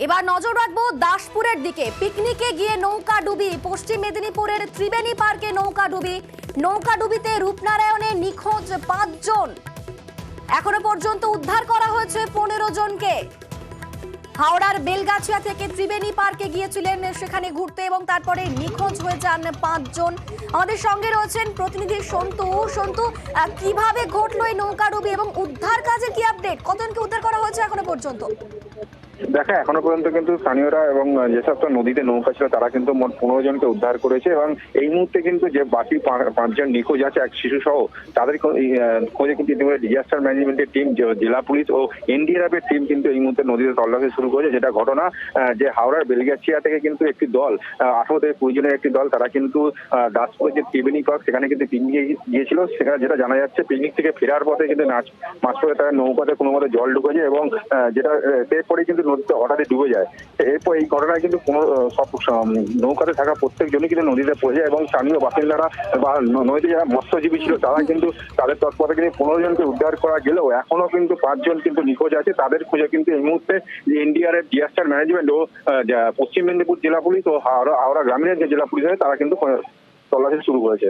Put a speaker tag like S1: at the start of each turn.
S1: এবার নজর রাখবো দাসপুরের দিকে। পিকনিকে গিয়ে নৌকা ডুবি, পশ্চিম মেদিনীপুরের ত্রিবেণী পার্কে নৌকা ডুবিতে রূপনারায়ণে নিখোঁজ 5 জন। এখনো পর্যন্ত উদ্ধার করা হয়েছে 15 জনকে। হাওড়ার বেলগাছিয়া থেকে ত্রিবেণী পার্কে গিয়েছিলেন সেখানে ঘুরতে এবং তারপরে নিখোঁজ হয়ে যান 5 জন। আমাদের সঙ্গে রয়েছেন প্রতিনিধি সন্তু। কিভাবে ঘটলো এই নৌকা ডুবি এবং উদ্ধার কাজে কি আপডেট? কতজনকে উদ্ধার করা হয়েছে এখনো পর্যন্ত?
S2: দেখা এখনো পর্যন্ত কিন্তু স্থানীয়রা এবং যেসব নদীতে নৌকা ছিল তারা কিন্তু মোট 15 জনকে উদ্ধার করেছে এবং এই মুহূর্তে কিন্তু যে বাকি 5 জন নিখোঁজ আছে, এক শিশু সহ, তাদের খোঁজে কিন্তু ইতিমধ্যে ডিজাস্টার ম্যানেজমেন্টের টিম, জেলা পুলিশ ও এনডিআরএফ এর টিম কিন্তু এই মুহূর্তে নদীতে তল্লাশি শুরু করেছে। যেটা ঘটনা যে হাওড়ার বেলগাছিয়া থেকে কিন্তু একটি দল, 18 থেকে 20 জনের একটি দল, তারা কিন্তু দাসপুরের যে ত্রিবেণী পার্ক সেখানে কিন্তু পিকনিকে গিয়েছিল। সেখানে যেটা জানা যাচ্ছে, পিকনিক থেকে ফেরার পথে কিন্তু মাঝপথে তারা নৌকাতে কোনো মতে জল ঢুকেছে এবং যেটা এরপরে কিন্তু নদীতে হঠাৎ ডুবে যায়। এরপর এই ঘটনায় কিন্তু সব নৌকাতে থাকা প্রত্যেকজনই কিন্তু নদীতে পড়ে যায় এবং স্থানীয় বাসিন্দারা বা নদীতে যারা মৎস্যজীবী ছিল তারা কিন্তু তাদের তৎপরে কিন্তু 15 জনকে উদ্ধার করা গেলেও এখনো কিন্তু 5 জন কিন্তু নিখোঁজ আছে। তাদের খোঁজে কিন্তু এই মুহূর্তে এনডিআরএফ, ডিজাস্টার ম্যানেজমেন্ট ও পশ্চিম মেদিনীপুর জেলা পুলিশ ও হাওড়া গ্রামীণের যে জেলা পুলিশ আছে তারা কিন্তু তল্লাশি শুরু করেছে।